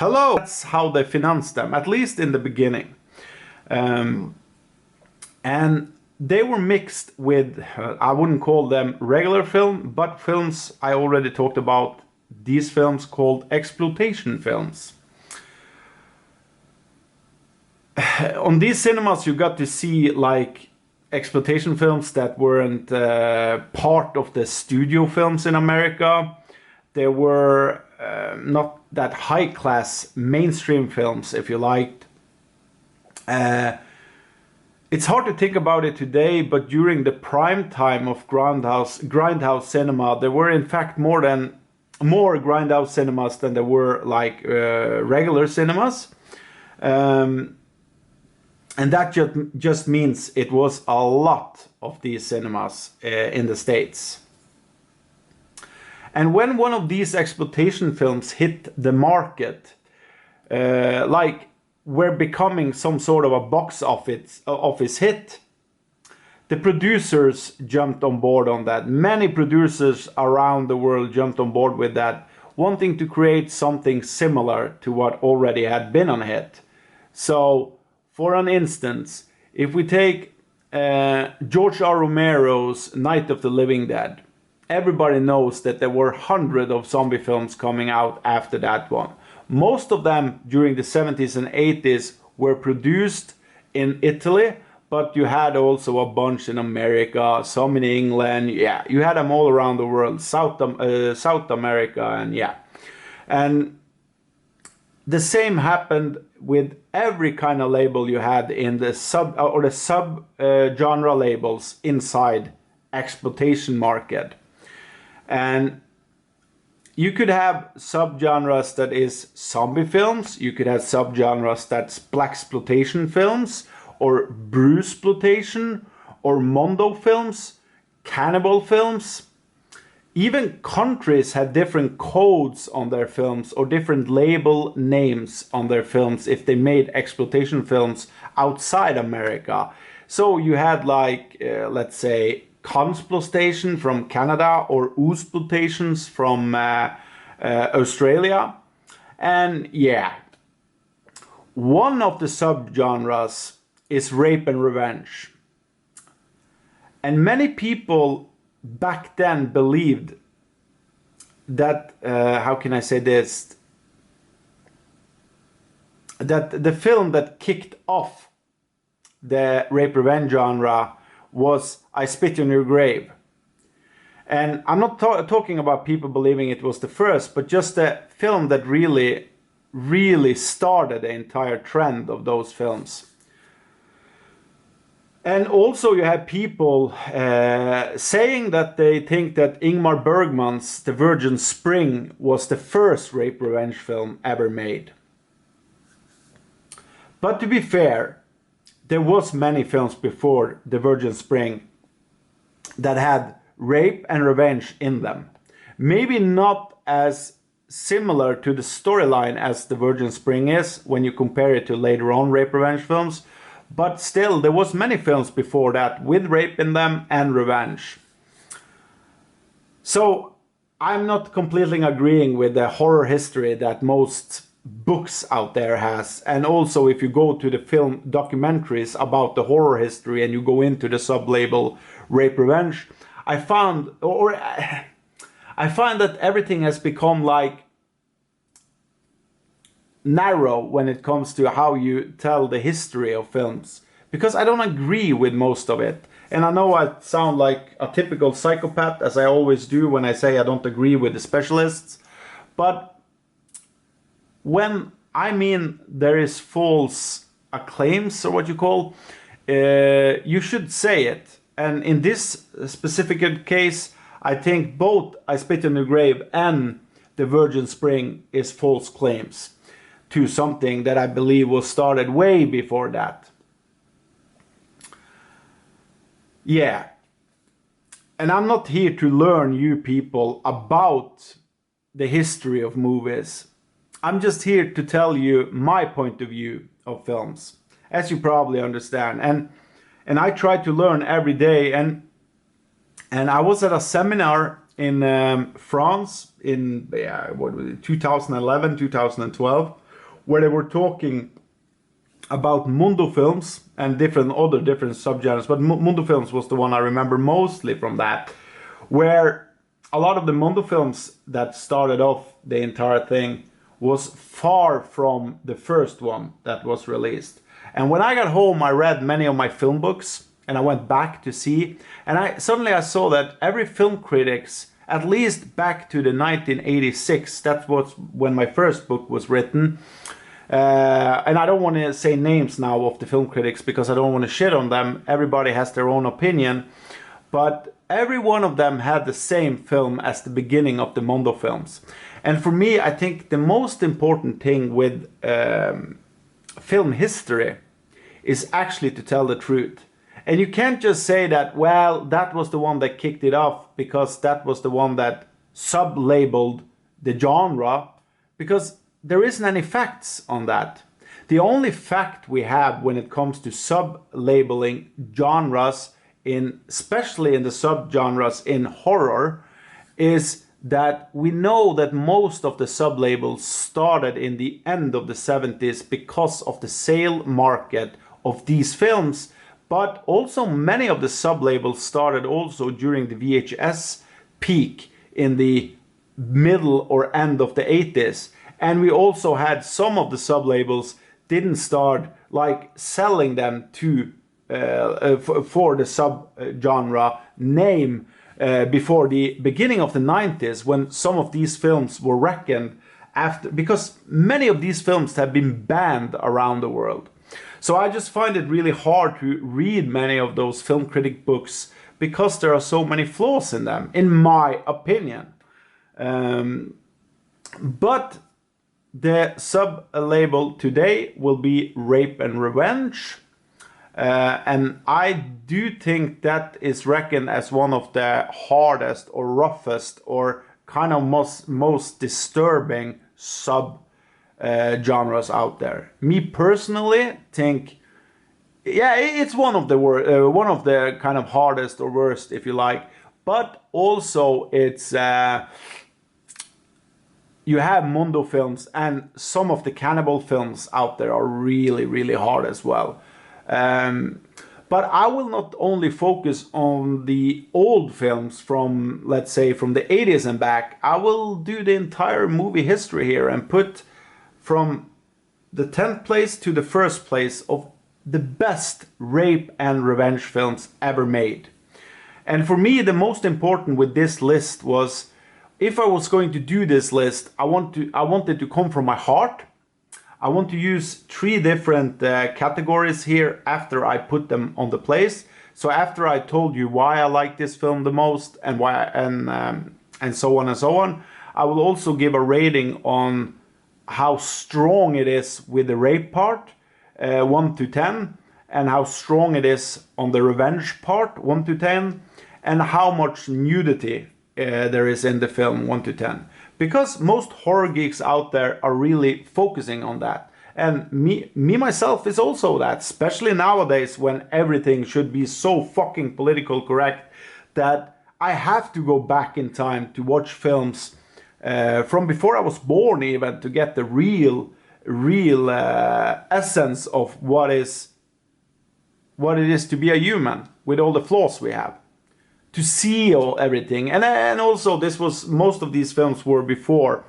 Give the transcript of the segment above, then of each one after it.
hello. That's how they financed them, at least in the beginning. And they were mixed with, I wouldn't call them regular film, but films I already talked about, these films called exploitation films. On these cinemas you got to see like exploitation films that weren't part of the studio films in America. They were not that high-class mainstream films, if you liked. It's hard to think about it today, but during the prime time of grindhouse cinema, there were in fact more grindhouse cinemas than there were like regular cinemas. And that just means it was a lot of these cinemas in the States. And when one of these exploitation films hit the market, like we're becoming some sort of a box office hit, the producers jumped on board on that. Many producers around the world jumped on board with that, wanting to create something similar to what already had been a hit. So, for an instance, if we take George R. Romero's Night of the Living Dead, everybody knows that there were hundreds of zombie films coming out after that one. Most of them during the 70s and 80s were produced in Italy, but you had also a bunch in America, some in England. Yeah, you had them all around the world, South America, and yeah. And the same happened with every kind of label you had in the sub genre labels inside exploitation market. And you could have subgenres that is zombie films, you could have subgenres that's blaxploitation films, or bruceploitation, or mondo films, cannibal films. Even countries had different codes on their films or different label names on their films if they made exploitation films outside America. So you had like, let's say, Consploitation from Canada or Oostploitations from Australia. And yeah, one of the subgenres is rape and revenge. And many people back then believed that, how can I say this, that the film that kicked off the rape revenge genre was I Spit on Your Grave. And I'm not talking about people believing it was the first, but just the film that really started the entire trend of those films. And also you have people saying that they think that Ingmar Bergman's The Virgin Spring was the first rape revenge film ever made. But to be fair, there was many films before The Virgin Spring that had rape and revenge in them. Maybe not as similar to the storyline as The Virgin Spring is when you compare it to later on rape revenge films, but still there was many films before that with rape in them and revenge. So I'm not completely agreeing with the horror history that most books out there has, and also if you go to the film documentaries about the horror history and you go into the sub-label rape revenge, I find that everything has become like narrow when it comes to how you tell the history of films, because I don't agree with most of it. And I know I sound like a typical psychopath, as I always do when I say I don't agree with the specialists, but when I mean there is false acclaims, or what you call, you should say it. And in this specific case, I think both I Spit on Your Grave and The Virgin Spring is false claims to something that I believe was started way before that. Yeah. And I'm not here to learn you people about the history of movies. I'm just here to tell you my point of view of films, as you probably understand. And I try to learn every day. And I was at a seminar in France in 2011, 2012. where they were talking about Mundo films and different subgenres, but Mundo films was the one I remember mostly from that, where a lot of the Mundo films that started off the entire thing was far from the first one that was released. And when I got home, I read many of my film books, and I went back to see, and suddenly I saw that every film critics, at least back to the 1986, that was when my first book was written, and I don't want to say names now of the film critics because I don't want to shit on them. Everybody has their own opinion, but every one of them had the same film as the beginning of the Mondo films. And for me, I think the most important thing with film history is actually to tell the truth. And you can't just say that, well, that was the one that kicked it off because that was the one that sub-labeled the genre, because there isn't any facts on that. The only fact we have when it comes to sub-labeling genres, especially in the sub-genres in horror, is that we know that most of the sub-labels started in the end of the 70s because of the sale market of these films, but also many of the sub-labels started also during the VHS peak in the middle or end of the 80s. And we also had some of the sub-labels didn't start like selling them to for the sub-genre name before the beginning of the 90s, when some of these films were reckoned after, because many of these films have been banned around the world. So I just find it really hard to read many of those film critic books because there are so many flaws in them, in my opinion. But the sub-label today will be Rape and Revenge. And I do think that is reckoned as one of the hardest or roughest or kind of most disturbing genres out there. Me personally think, yeah, it's one of the kind of hardest or worst, if you like. But also it's you have Mundo films, and some of the cannibal films out there are really, really hard as well. But I will not only focus on the old films from, let's say, from the 80s and back. I will do the entire movie history here and put from the 10th place to the first place of the best rape and revenge films ever made. And for me, the most important with this list was, if I was going to do this list, I wanted to come from my heart. I want to use 3 different categories here after I put them on the place. So after I told you why I like this film the most and why and so on and so on, I will also give a rating on how strong it is with the rape part, 1 to 10, and how strong it is on the revenge part, 1 to 10, and how much nudity there is in the film, 1 to 10. Because most horror geeks out there are really focusing on that. And me myself is also that, especially nowadays when everything should be so fucking political correct that I have to go back in time to watch films from before I was born even, to get the real essence of what it is to be a human with all the flaws we have. To see everything, and also this was, most of these films were before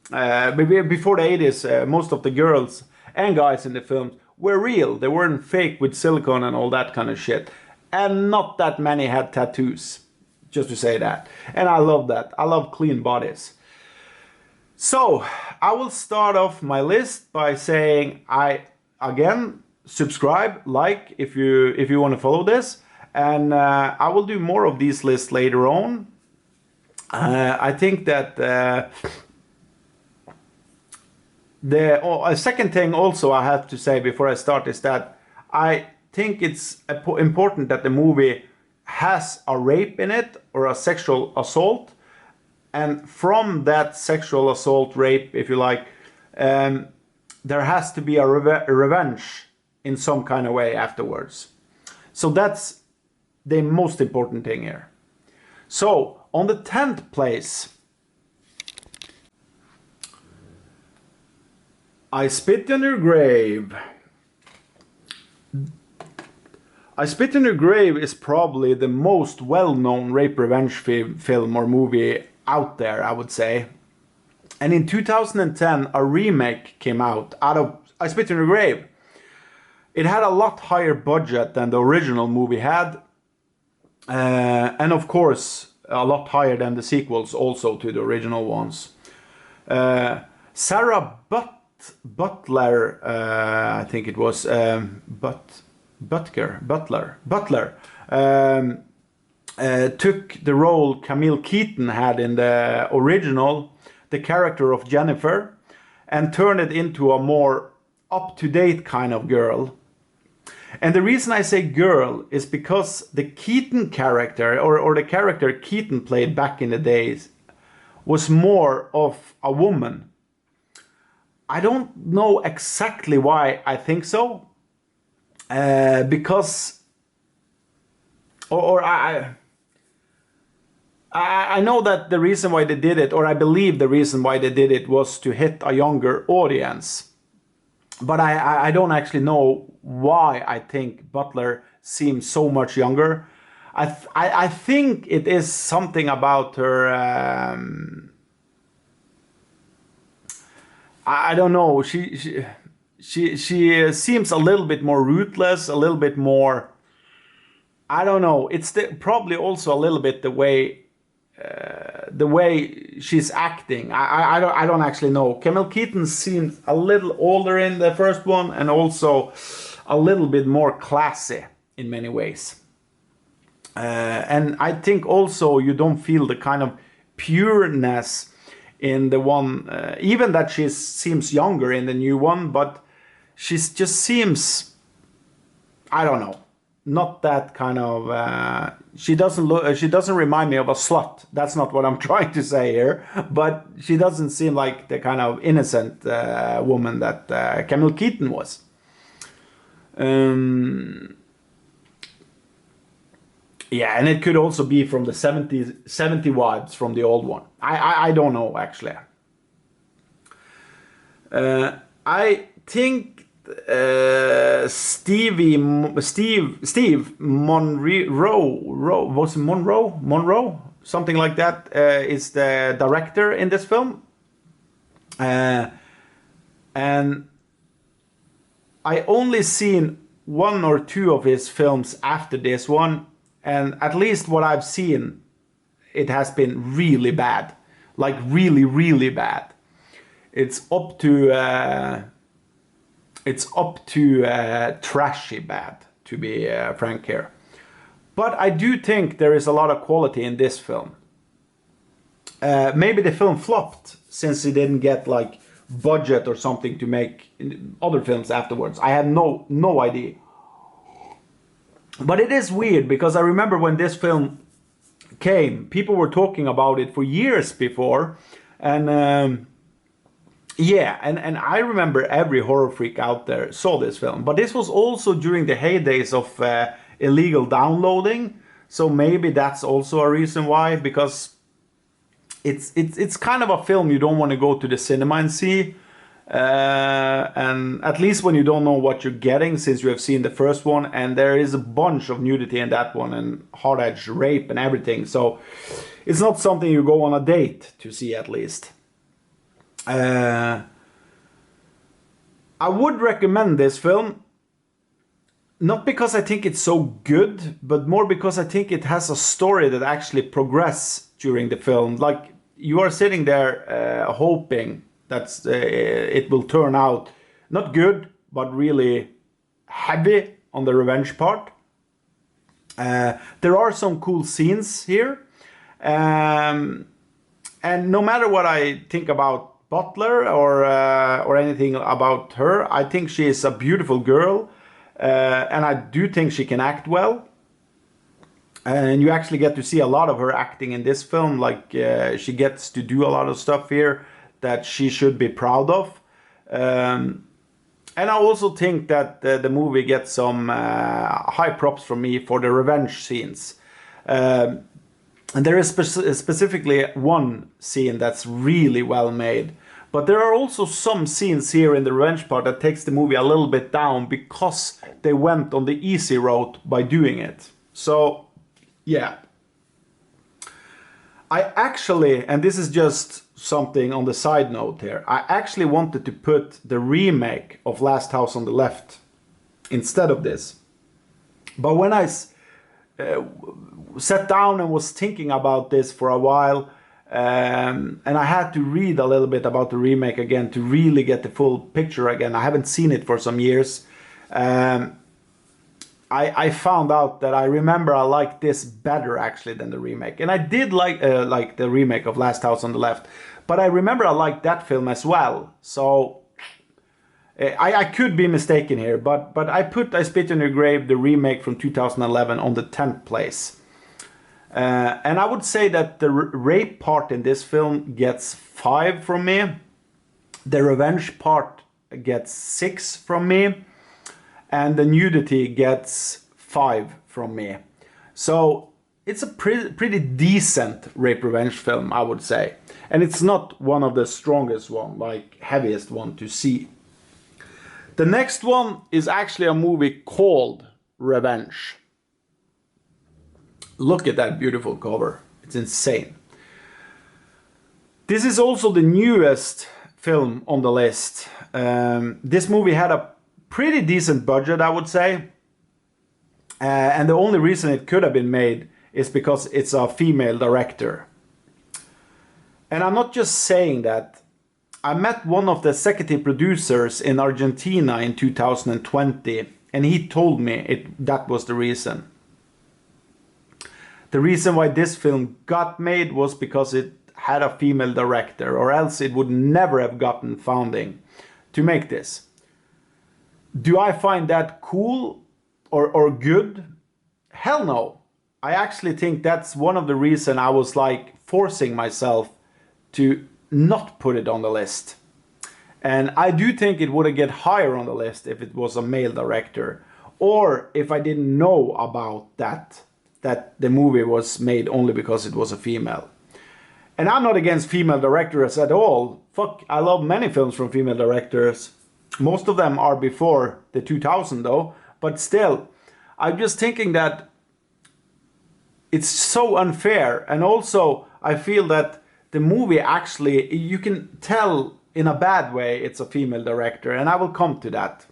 the 80s. Most of the girls and guys in the films were real. They weren't fake with silicone and all that kind of shit. And not that many had tattoos, just to say that. And I love that. I love clean bodies. So I will start off my list by saying, again, subscribe, like if you want to follow this. And I will do more of these lists later on. I think that a second thing also I have to say before I start is that I think it's important that the movie has a rape in it or a sexual assault. And from that sexual assault, rape, if you like, there has to be a revenge in some kind of way afterwards. So that's the most important thing here. So on the 10th place, I Spit in Your Grave. I Spit in Your Grave is probably the most well-known rape revenge film or movie out there, I would say. And in 2010, a remake came out of I Spit in Your Grave. It had a lot higher budget than the original movie had. And of course, a lot higher than the sequels also to the original ones. Sarah Butler, I think it was, Butler, took the role Camille Keaton had in the original, the character of Jennifer, and turned it into a more up-to-date kind of girl. And the reason I say girl is because the Keaton character, or the character Keaton played back in the days, was more of a woman. I don't know exactly why I think so. Because, I know that the reason why they did it, or I believe the reason why they did it, was to hit a younger audience. But I don't actually know why I think Butler seems so much younger. I think it is something about her. I don't know. She seems a little bit more ruthless, a little bit more. I don't know. It's probably also a little bit the way she's acting. I don't actually know. Camille Keaton seems a little older in the first one, and also a little bit more classy in many ways. And I think also you don't feel the kind of pureness in the one, even that she seems younger in the new one, but she just seems, I don't know, not that kind of. She doesn't remind me of a slut. That's not what I'm trying to say here. But she doesn't seem like the kind of innocent woman that Camille Keaton was. Yeah, and it could also be from the 70 vibes from the old one. I don't know, actually. I think Steve Monroe, was it Monroe, something like that, is the director in this film. And I only seen one or two of his films after this one. And at least what I've seen, it has been really bad. Like really, really bad. It's up to trashy bad, to be frank here. But I do think there is a lot of quality in this film. Maybe the film flopped since it didn't get like budget or something to make other films afterwards. I have no idea. But it is weird because I remember when this film came, people were talking about it for years before, and yeah, and I remember every horror freak out there saw this film. But this was also during the heydays of illegal downloading, so maybe that's also a reason why, because it's kind of a film you don't want to go to the cinema and see. And at least when you don't know what you're getting, since you have seen the first one, and there is a bunch of nudity in that one and hard-edged rape and everything, so it's not something you go on a date to see, at least. I would recommend this film, not because I think it's so good, but more because I think it has a story that actually progresses during the film. Like, you are sitting there hoping that it will turn out not good, but really heavy on the revenge part. There are some cool scenes here. And no matter what I think about Butler or anything about her, I think she is a beautiful girl. And I do think she can act well. And you actually get to see a lot of her acting in this film. Like, she gets to do a lot of stuff here that she should be proud of. And I also think that the movie gets some high props from me for the revenge scenes. And there is specifically one scene that's really well made, But there are also some scenes here in the revenge part that takes the movie a little bit down because they went on the easy route by doing it. So, yeah. I actually, and this is just something on the side note here, I actually wanted to put the remake of Last House on the Left instead of this. But when I sat down and was thinking about this for a while, and I had to read a little bit about the remake again to really get the full picture again. I haven't seen it for some years. I found out that I remember I liked this better actually than the remake. And I did like the remake of Last House on the Left. But I remember I liked that film as well. So I could be mistaken here. But I put I Spit on Your Grave, the remake from 2011, on the 10th place. And I would say that the rape part in this film gets 5 from me. The revenge part gets 6 from me. And the nudity gets 5 from me. So it's a pretty decent rape revenge film, I would say. And it's not one of the strongest one, like heaviest one to see. The next one is actually a movie called Revenge. Look at that beautiful cover. It's insane. This is also the newest film on the list. This movie had a pretty decent budget, I would say. And the only reason it could have been made is because it's a female director. And I'm not just saying that. I met one of the executive producers in Argentina in 2020, and he told me that was the reason. The reason why this film got made was because it had a female director, or else it would never have gotten funding to make this. Do I find that cool or good? Hell no. I actually think that's one of the reasons I was like forcing myself to not put it on the list. And I do think it would have get higher on the list if it was a male director, or if I didn't know about that the movie was made only because it was a female. And I'm not against female directors at all. Fuck, I love many films from female directors. Most of them are before the 2000 though, but still, I'm just thinking that it's so unfair. And also, I feel that the movie actually, you can tell in a bad way it's a female director, and I will come to that.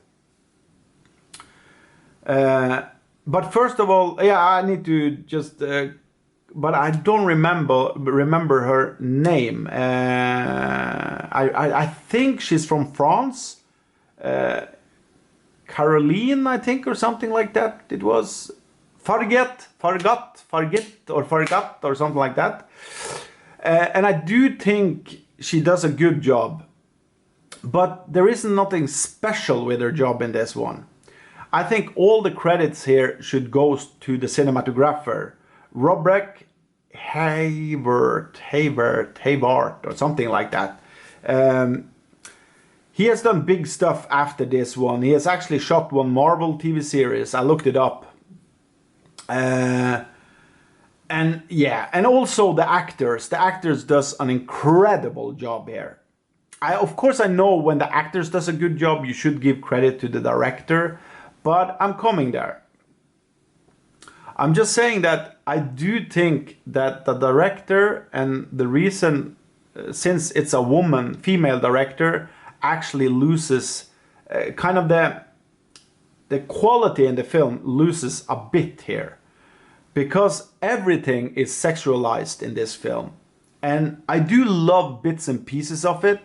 But first of all, yeah, I need to just, but I don't remember her name. I think she's from France. Caroline, I think, or something like that. It was Forget, or something like that. And I do think she does a good job. But there is nothing special with her job in this one. I think all the credits here should go to the cinematographer, Robert Hayward, or something like that. He has done big stuff after this one. He has actually shot one Marvel TV series. I looked it up. And yeah, and also the actors. The actors does an incredible job here. Of course, I know when the actors does a good job, you should give credit to the director. But I'm coming there. I'm just saying that I do think that the director, and the reason, since it's a woman, female director, actually loses kind of the quality in the film loses a bit here. Because everything is sexualized in this film. And I do love bits and pieces of it.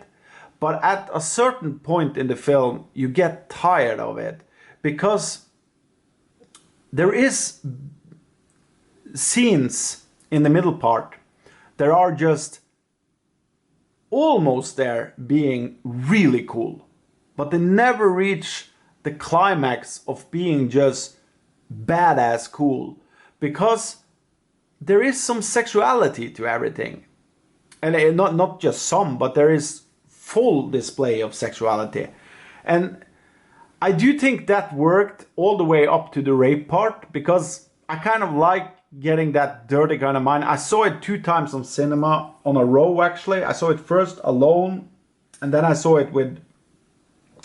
But at a certain point in the film, you get tired of it. Because there is scenes in the middle part that are just almost there being really cool. But they never reach the climax of being just badass cool. Because there is some sexuality to everything. And not just some, but there is full display of sexuality. And I do think that worked all the way up to the rape part, because I kind of like getting that dirty kind of mind. I saw it 2 times on cinema on a row, actually. I saw it first alone And then I saw it with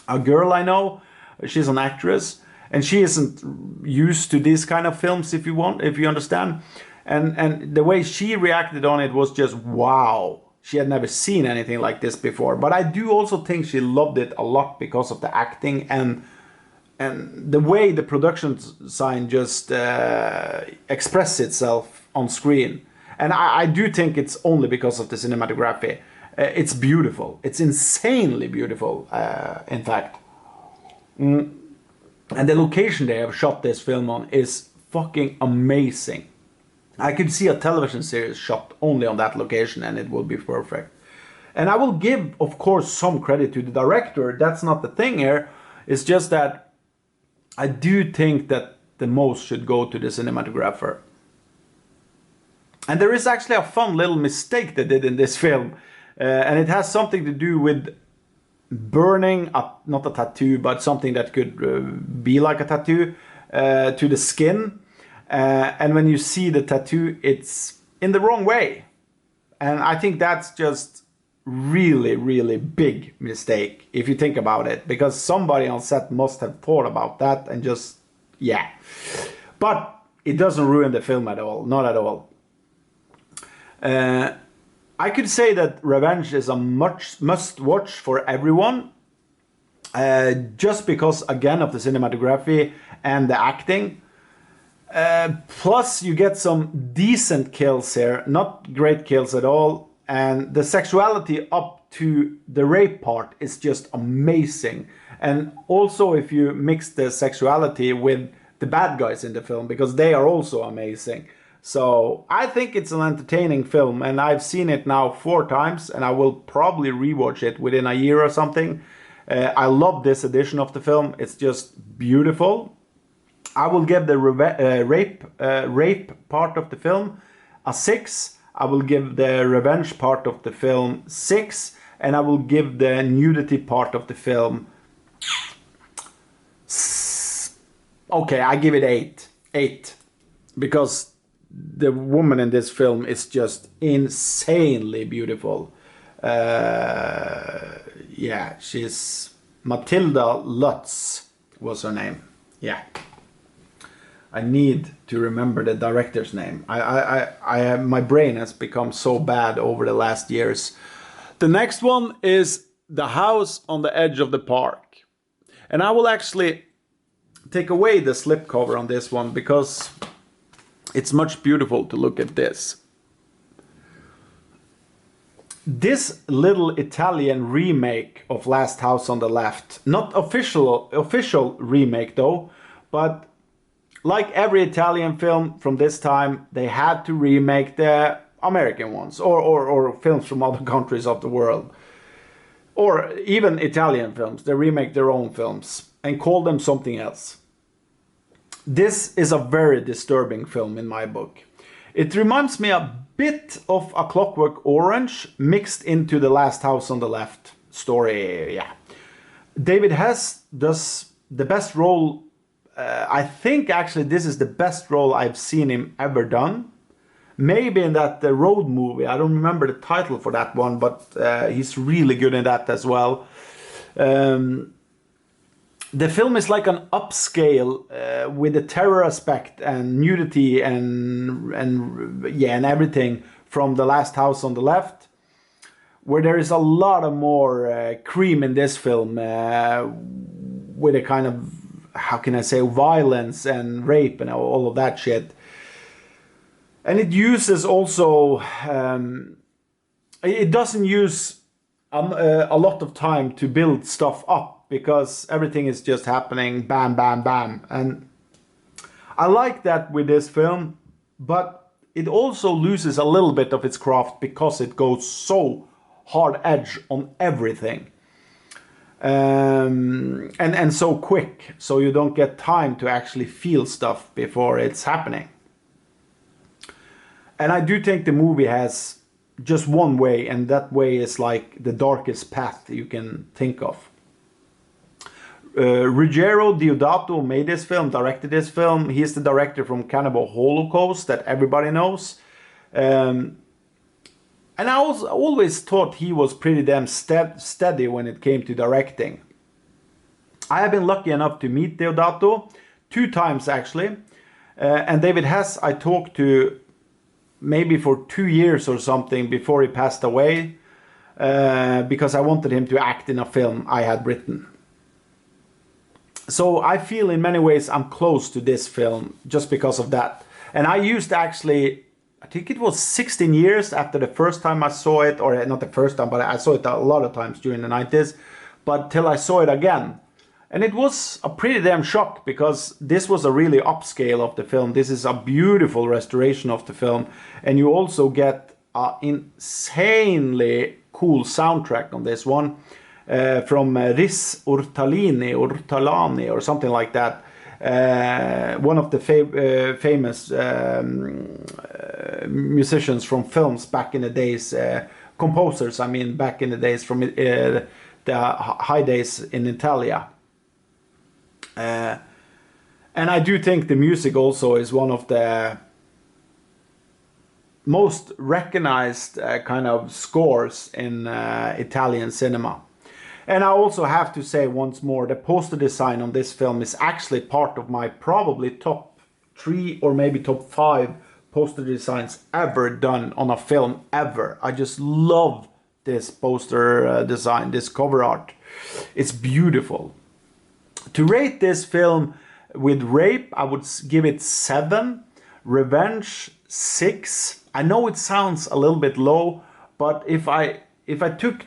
a girl I know. She's an actress, and she isn't used to these kind of films, if you understand. And the way she reacted on it was just wow. She had never seen anything like this before. But I do also think she loved it a lot because of the acting and the way the production design just expressed itself on screen. And I do think it's only because of the cinematography. It's beautiful. It's insanely beautiful, in fact. And the location they have shot this film on is fucking amazing. I could see a television series shot only on that location and it would be perfect. And I will give, of course, some credit to the director. That's not the thing here. It's just that I do think that the most should go to the cinematographer. And there is actually a fun little mistake they did in this film. And it has something to do with burning, not a tattoo, but something that could be like a tattoo, to the skin. And when you see the tattoo, it's in the wrong way. And I think that's just really, really big mistake, if you think about it. Because somebody on set must have thought about that and just, yeah. But it doesn't ruin the film at all, not at all. I could say that Revenge is a must-watch for everyone. Just because, again, of the cinematography and the acting. Plus, you get some decent kills here. Not great kills at all. And the sexuality up to the rape part is just amazing. And also if you mix the sexuality with the bad guys in the film, because they are also amazing. So I think it's an entertaining film, and I've seen it now 4 times, and I will probably rewatch it within a year or something. I love this edition of the film. It's just beautiful. I will give the rape part of the film a 6. I will give the revenge part of the film 6, and I will give the nudity part of the film, okay, I give it 8. 8, because the woman in this film is just insanely beautiful. Yeah, she's Matilda Lutz was her name. Yeah. I need to remember the director's name. My brain has become so bad over the last years. The next one is The House on the Edge of the Park. And I will actually take away the slipcover on this one because it's much beautiful to look at this. This little Italian remake of Last House on the Left, not official remake though, but like every Italian film from this time, they had to remake the American ones or films from other countries of the world. Or even Italian films, they remake their own films and call them something else. This is a very disturbing film in my book. It reminds me a bit of A Clockwork Orange mixed into The Last House on the Left story. Yeah, David Hess does the best role. I think actually this is the best role I've seen him ever done. Maybe in that the Road movie. I don't remember the title for that one, but he's really good in that as well. The film is like an upscale with a terror aspect and nudity and everything from The Last House on the Left, where there is a lot of more cream in this film with a kind of, how can I say, violence and rape and all of that shit. And it uses also, it doesn't use a lot of time to build stuff up, because everything is just happening bam, bam, bam. And I like that with this film, but it also loses a little bit of its craft because it goes so hard edge on everything. And so quick, so you don't get time to actually feel stuff before it's happening. And I do think the movie has just one way, and that way is like the darkest path you can think of. Ruggero Deodato made this film, directed this film. He's the director from Cannibal Holocaust that everybody knows. And I also always thought he was pretty damn steady when it came to directing. I have been lucky enough to meet Deodato 2 times actually. And David Hess I talked to maybe for 2 years or something before he passed away. Because I wanted him to act in a film I had written. So I feel in many ways I'm close to this film just because of that. And I used actually, I think it was 16 years after the first time I saw it, or not the first time, but I saw it a lot of times during the 90s, but till I saw it again. And it was a pretty damn shock because this was a really upscale of the film. This is a beautiful restoration of the film. And you also get an insanely cool soundtrack on this one. From Riz Ortalani or something like that. One of the famous musicians from films back in the days, composers, I mean, back in the days from the high days in Italia. And I do think the music also is one of the most recognized kind of scores in Italian cinema. And I also have to say once more, the poster design on this film is actually part of my probably top 3 or maybe top 5 poster designs ever done on a film ever. I just love this poster design, this cover art. It's beautiful. To rate this film with Rape, I would give it 7. Revenge, 6. I know it sounds a little bit low, but if I took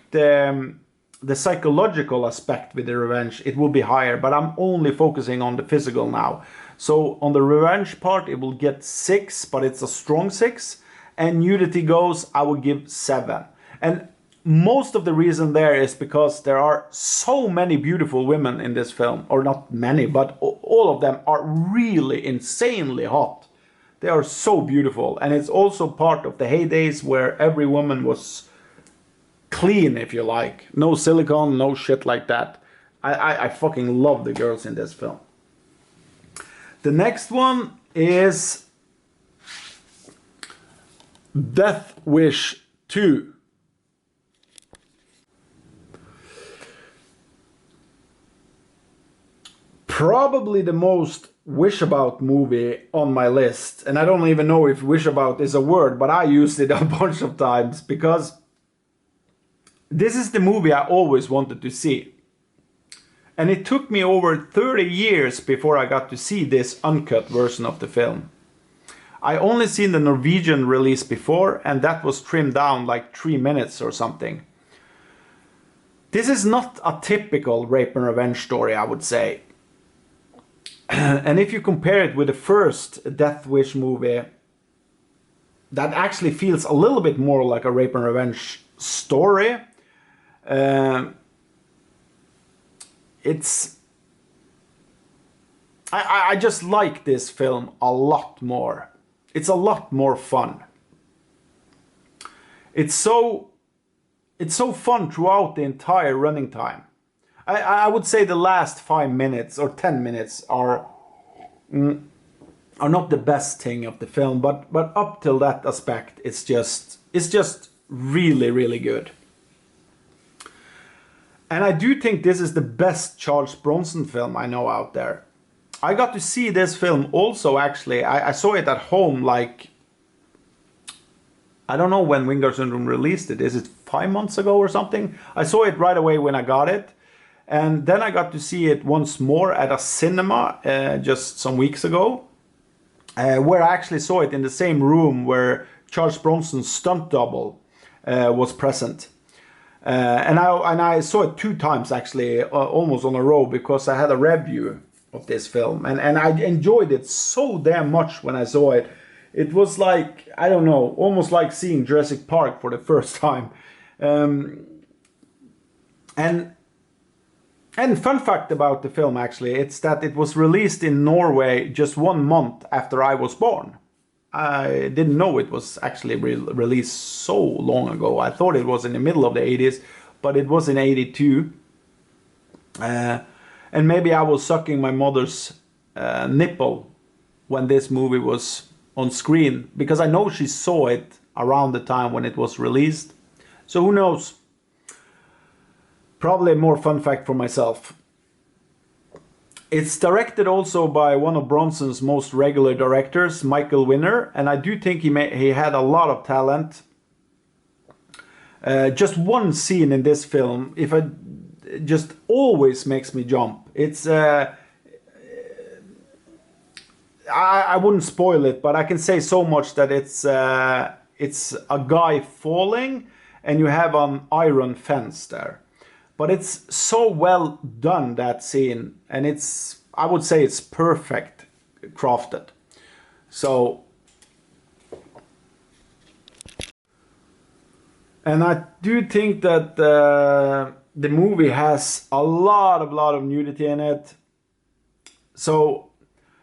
the psychological aspect with the Revenge, it will be higher, but I'm only focusing on the physical now. So on the Revenge part, it will get 6, but it's a strong 6. And Nudity Goes, I would give 7. And most of the reason there is because there are so many beautiful women in this film, or not many, but all of them are really insanely hot. They are so beautiful, and it's also part of the heydays where every woman was clean, if you like. No silicone, no shit like that. I fucking love the girls in this film. The next one is Death Wish 2. Probably the most wish about movie on my list. And I don't even know if wish about is a word, but I used it a bunch of times because this is the movie I always wanted to see. And it took me over 30 years before I got to see this uncut version of the film. I only seen the Norwegian release before, and that was trimmed down like 3 minutes or something. This is not a typical rape and revenge story, I would say. And if you compare it with the first Death Wish movie, that actually feels a little bit more like a rape and revenge story. I just like this film a lot more. It's a lot more fun. It's so fun throughout the entire running time. I would say the last 5 minutes or 10 minutes are not the best thing of the film, but up till that aspect, it's just really, really good. And I do think this is the best Charles Bronson film I know out there. I got to see this film also, actually. I saw it at home, like, I don't know when Wingard Syndrome released it. Is it 5 months ago or something? I saw it right away when I got it. And then I got to see it once more at a cinema just some weeks ago. Where I actually saw it in the same room where Charles Bronson's stunt double was present. And I saw it 2 times actually, almost on a row, because I had a review of this film. And I enjoyed it so damn much when I saw it. It was like, I don't know, almost like seeing Jurassic Park for the first time. And fun fact about the film, actually, it's that it was released in Norway just 1 month after I was born. I didn't know it was actually released so long ago. I thought it was in the middle of the 80s, but it was in 82. And maybe I was sucking my mother's nipple when this movie was on screen, because I know she saw it around the time when it was released. So who knows? Probably a more fun fact for myself. It's directed also by one of Bronson's most regular directors, Michael Winner, and I do think he had a lot of talent. Just one scene in this film, just always makes me jump. It's I wouldn't spoil it, but I can say so much that it's a guy falling, and you have an iron fence there. But it's so well done, that scene, and I would say it's perfect crafted. So, and I do think that the movie has a lot of nudity in it. So,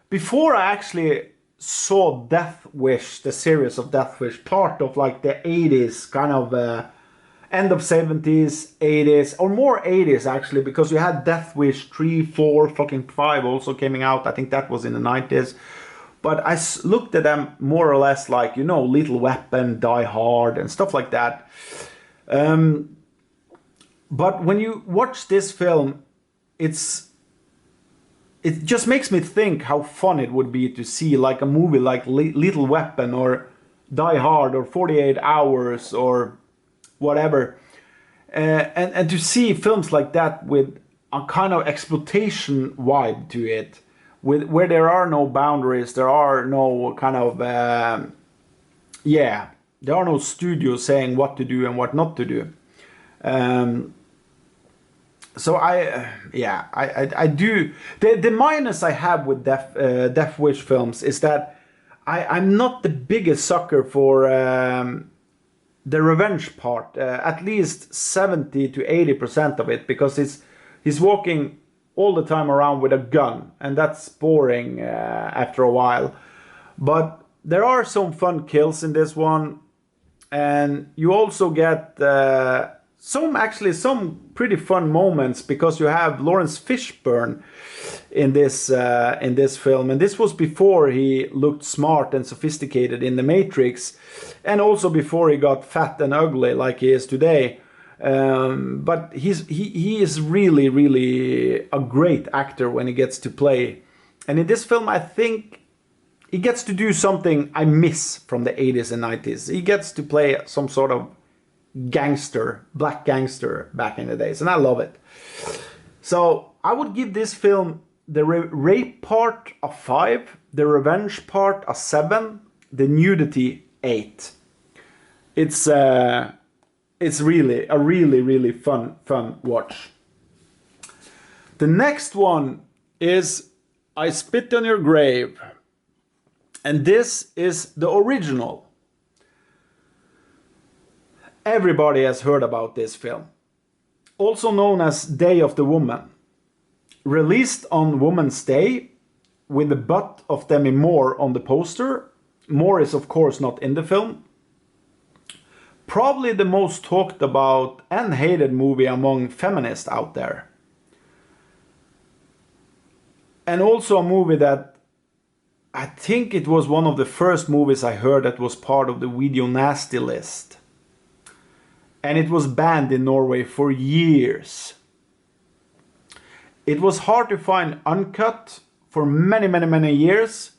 before I actually saw Death Wish, the series of Death Wish, part of like the 80s, kind of end of 70s, 80s, or more 80s actually, because you had Death Wish 3, 4, fucking 5 also coming out. I think that was in the 90s. But I looked at them more or less like, you know, Lethal Weapon, Die Hard, and stuff like that. But when you watch this film, it just makes me think how fun it would be to see like a movie like Lethal Weapon or Die Hard or 48 Hours or whatever. And to see films like that with a kind of exploitation vibe to it, where there are no boundaries, there are no kind of, there are no studios saying what to do and what not to do. So I do. The minus I have with Death Wish films is that I'm not the biggest sucker for the revenge part. At least 70 to 80% of it, because he's walking all the time around with a gun, and that's boring after a while. But there are some fun kills in this one, and you also get some pretty fun moments, because you have Lawrence Fishburne in this film, and this was before he looked smart and sophisticated in The Matrix, and also before he got fat and ugly like he is today. But he is really a great actor when he gets to play, and in this film I think he gets to do something I miss from the 80s and 90s. He gets to play some sort of black gangster back in the days, and I love it. So I would give this film the rape part a 5, the revenge part a 7, the nudity 8. It's really a really fun watch. The next one is I Spit on Your Grave, and this is the original. Everybody has heard about this film. Also known as Day of the Woman. Released on Woman's Day, with the butt of Demi Moore on the poster. Moore is of course not in the film. Probably the most talked about and hated movie among feminists out there. And also a movie that I think it was one of the first movies I heard that was part of the Video Nasty list. And it was banned in Norway for years. It was hard to find uncut for many years.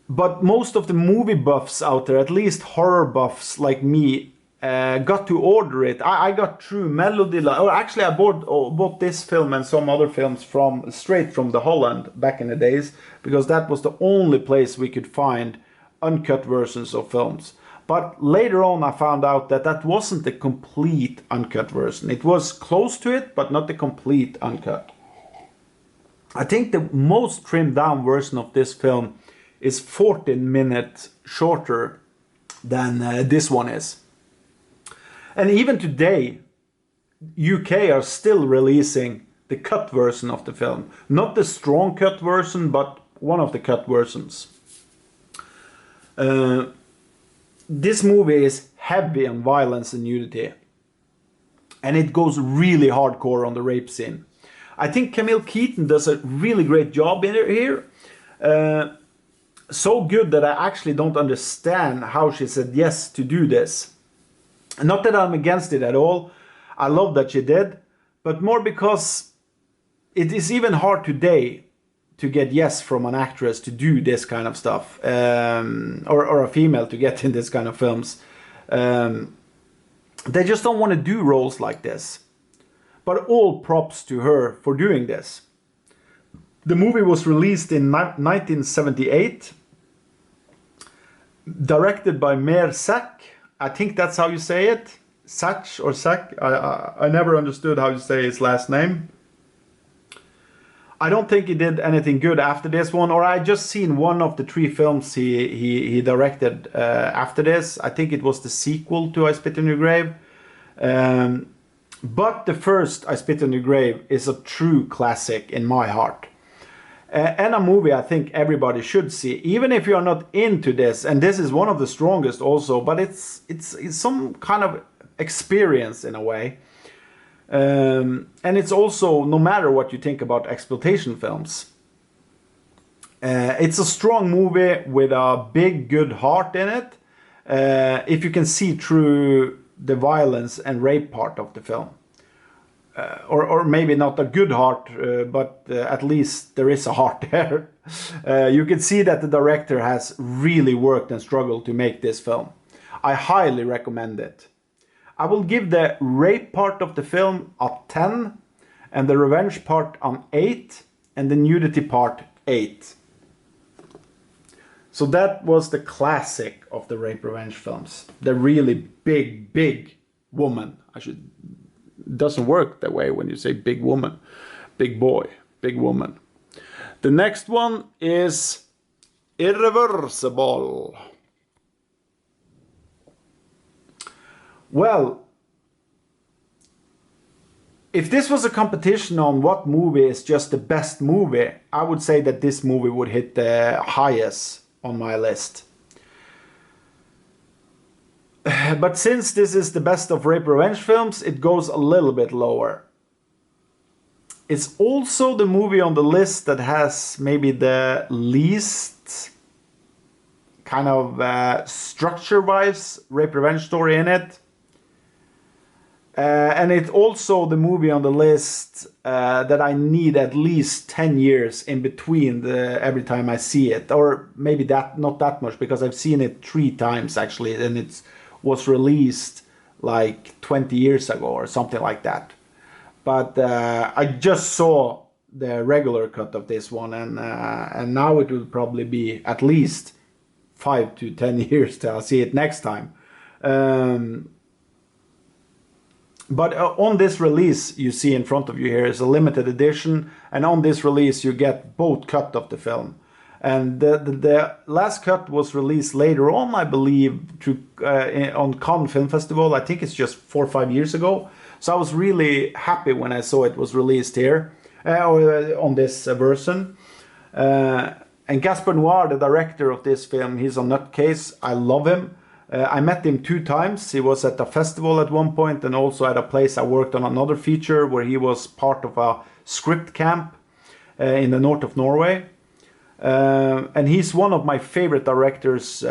But most of the movie buffs out there, at least horror buffs like me, got to order it. I got through Melody Line. Or actually I bought this film and some other films straight from the Holland back in the days, because that was the only place we could find uncut versions of films. But later on I found out that that wasn't the complete uncut version. It was close to it, but not the complete uncut. I think the most trimmed down version of this film is 14 minutes shorter than this one is. And even today, UK are still releasing the cut version of the film. Not the strong cut version, but one of the cut versions. This movie is heavy on violence and nudity. And it goes really hardcore on the rape scene. I think Camille Keaton does a really great job in here. so good that I actually don't understand how she said yes to do this. Not that I'm against it at all. I love that she did, but more because it is even hard today to get yes from an actress to do this kind of stuff, or a female to get in this kind of films. They just don't want to do roles like this. But all props to her for doing this. The movie was released in 1978, directed by Mer Sack. I think that's how you say it. Sach or Sack. I never understood how you say his last name. I don't think he did anything good after this one, or I just seen one of the 3 films he directed after this. I think it was the sequel to I Spit on Your Grave. But the first I Spit on Your Grave is a true classic in my heart. And a movie I think everybody should see, even if you're not into this. And this is one of the strongest also, but it's some kind of experience in a way. And it's also, no matter what you think about exploitation films, it's a strong movie with a big, good heart in it. If you can see through the violence and rape part of the film. Or maybe not a good heart, but at least there is a heart there. You can see that the director has really worked and struggled to make this film. I highly recommend it. I will give the rape part of the film a 10, and the revenge part an 8, and the nudity part 8. So that was the classic of the rape revenge films. The really big, big woman. It doesn't work that way when you say big woman. Big boy, big woman. The next one is Irreversible. Well, if this was a competition on what movie is just the best movie, I would say that this movie would hit the highest on my list. But since this is the best of rape revenge films, it goes a little bit lower. It's also the movie on the list that has maybe the least kind of structure-wise rape revenge story in it. And it's also the movie on the list that I need at least 10 years in between every time I see it. Or maybe not that much, because I've seen it 3 times actually, and it was released like 20 years ago or something like that. But I just saw the regular cut of this one, and now it will probably be at least 5 to 10 years till I see it next time. But on this release you see in front of you here is a limited edition, and on this release you get both cut of the film. And the last cut was released later on, I believe, on Cannes Film Festival. I think it's just 4 or 5 years ago. So I was really happy when I saw it was released here, on this version. And Gaspar Noir, the director of this film, he's a nutcase. I love him. I met him 2 times. He was at a festival at one point, and also at a place I worked on another feature where he was part of a script camp in the north of Norway. And he's one of my favorite directors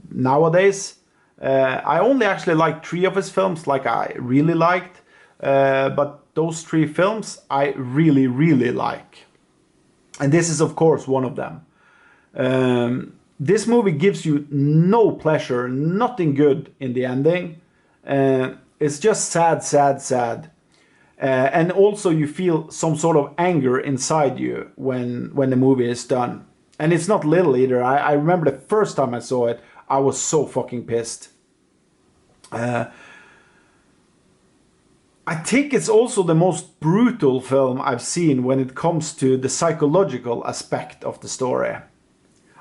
nowadays. I only actually like 3 of his films, like I really liked. But those 3 films I really, really like. And this is, of course, one of them. This movie gives you no pleasure, nothing good in the ending. It's just sad, sad, sad. And also you feel some sort of anger inside you when the movie is done. And it's not little either. I remember the first time I saw it, I was so fucking pissed. I think it's also the most brutal film I've seen when it comes to the psychological aspect of the story.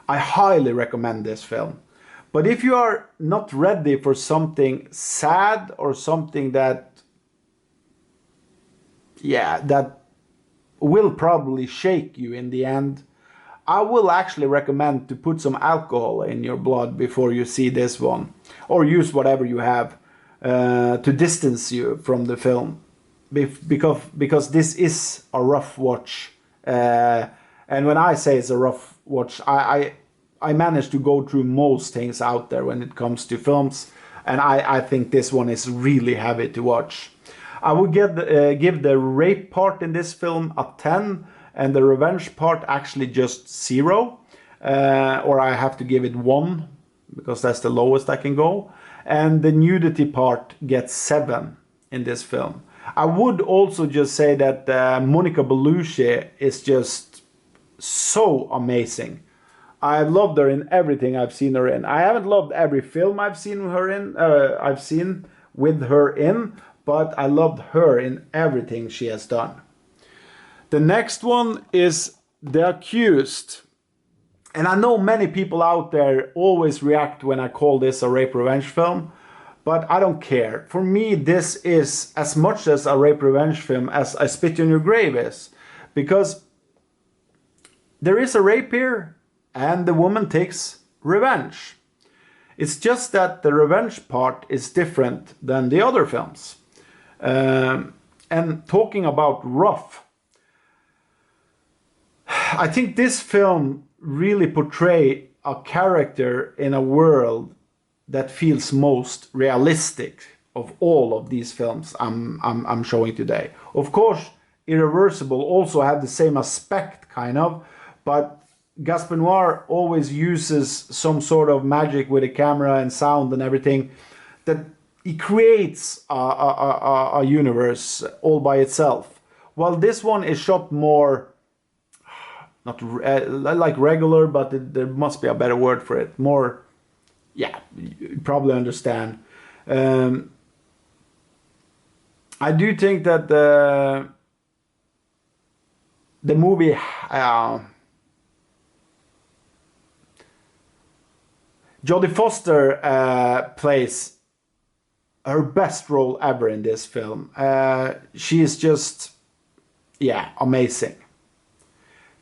I highly recommend this film. But if you are not ready for something sad or something that will probably shake you in the end, I will actually recommend to put some alcohol in your blood before you see this one. Or use whatever you have to distance you from the film. Because this is a rough watch. And when I say it's a rough watch, I I managed to go through most things out there when it comes to films, and I think this one is really heavy to watch. I would give the rape part in this film a 10, and the revenge part actually just 0. Or I have to give it 1, because that's the lowest I can go. And the nudity part gets 7 in this film. I would also just say that Monica Bellucci is just so amazing. I've loved her in everything I've seen her in. I haven't loved every film I've seen her in. I've seen with her in, but I loved her in everything she has done. The next one is The Accused. And I know many people out there always react when I call this a rape revenge film, but I don't care. For me, this is as much as a rape revenge film as I Spit on Your Grave is, because there is a rape here, and the woman takes revenge. It's just that the revenge part is different than the other films. And talking about rough, I think this film really portrays a character in a world that feels most realistic of all of these films I'm showing today. Of course, Irreversible also had the same aspect, kind of, but Gaspar Noé always uses some sort of magic with the camera and sound and everything, that he creates a universe all by itself. While this one is shot more, not like regular, but there must be a better word for it. More, yeah, you probably understand. I do think that the movie Jodie Foster plays her best role ever in this film. She is just, yeah, amazing.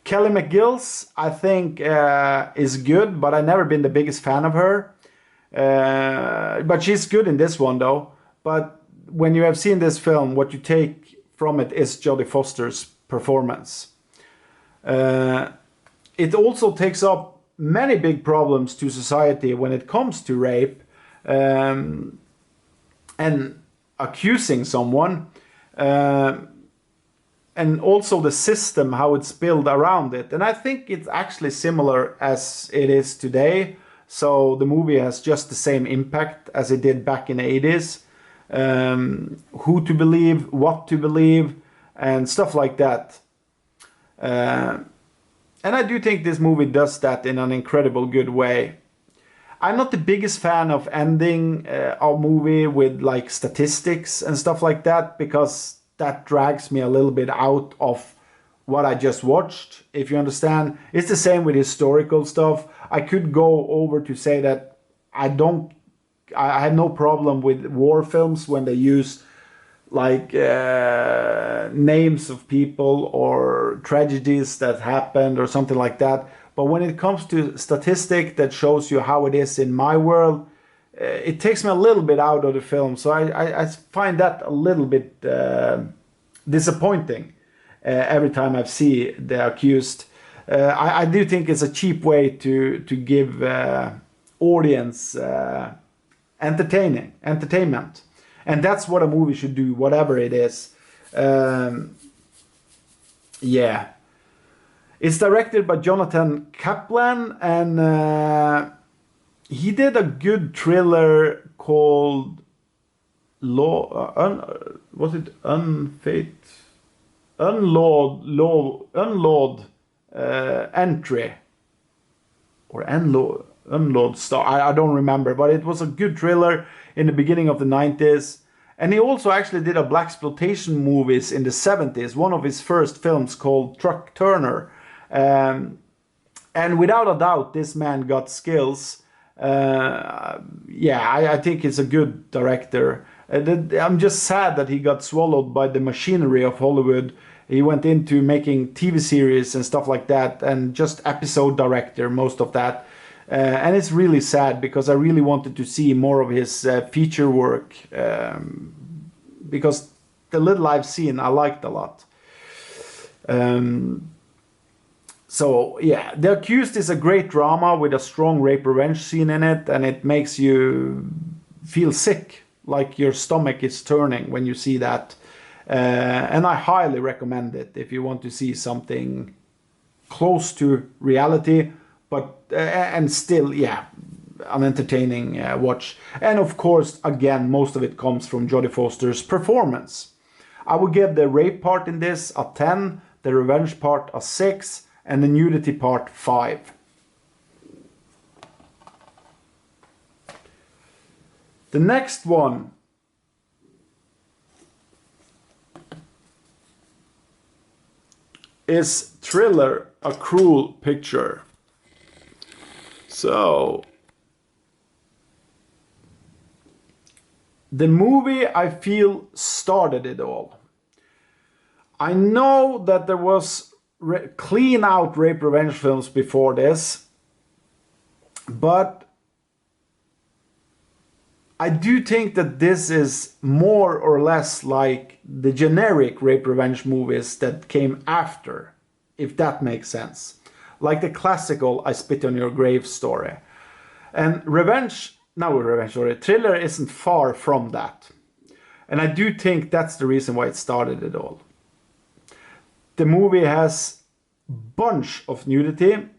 Kelly McGillis, I think, is good, but I've never been the biggest fan of her. But she's good in this one, though. But when you have seen this film, what you take from it is Jodie Foster's performance. It also takes up many big problems to society when it comes to rape and accusing someone. And also the system, how it's built around it. And I think it's actually similar as it is today. So the movie has just the same impact as it did back in the 80s. Who to believe, what to believe, and stuff like that. And I do think this movie does that in an incredible good way. I'm not the biggest fan of ending a movie with like statistics and stuff like that, because that drags me a little bit out of what I just watched, if you understand. It's the same with historical stuff. I could go over to say that I have no problem with war films when they use like names of people or tragedies that happened or something like that. But when it comes to statistic that shows you how it is in my world, it takes me a little bit out of the film. So I find that a little bit disappointing every time I see The Accused. I do think it's a cheap way to give audience entertainment. And that's what a movie should do, whatever it is. Yeah. It's directed by Jonathan Kaplan, and he did a good thriller called Unlawed Entry, or Unlawed Star. I don't remember, but it was a good thriller in the beginning of the 90s. And he also actually did a blaxploitation movies in the 70s, one of his first films called Truck Turner. And without a doubt, this man got skills. I think he's a good director. I'm just sad that he got swallowed by the machinery of Hollywood. He went into making TV series and stuff like that, and just episode director, most of that. And it's really sad, because I really wanted to see more of his feature work, because the little I've seen I liked a lot. So yeah, The Accused is a great drama with a strong rape revenge scene in it, and it makes you feel sick, like your stomach is turning when you see that. And I highly recommend it if you want to see something close to reality, but and still, yeah, an entertaining watch. And of course, again, most of it comes from Jodie Foster's performance. I would give the rape part in this a 10, the revenge part a 6, and the nudity part 5. The next one is Thriller, A Cruel Picture. So, the movie, I feel, started it all. I know that there was clean out rape revenge films before this, but I do think that this is more or less like the generic rape revenge movies that came after, if that makes sense. Like the classical I Spit on Your Grave story. And Thriller isn't far from that. And I do think that's the reason why it started it all. The movie has a bunch of nudity,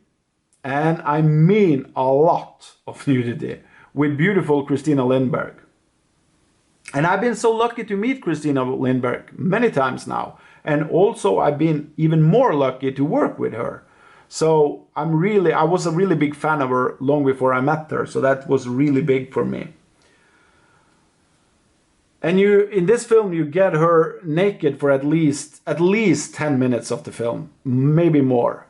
and I mean a lot of nudity, with beautiful Christina Lindberg. And I've been so lucky to meet Christina Lindberg many times now. And also I've been even more lucky to work with her. So I was a really big fan of her long before I met her. So that was really big for me. And in this film, you get her naked for at least 10 minutes of the film, maybe more.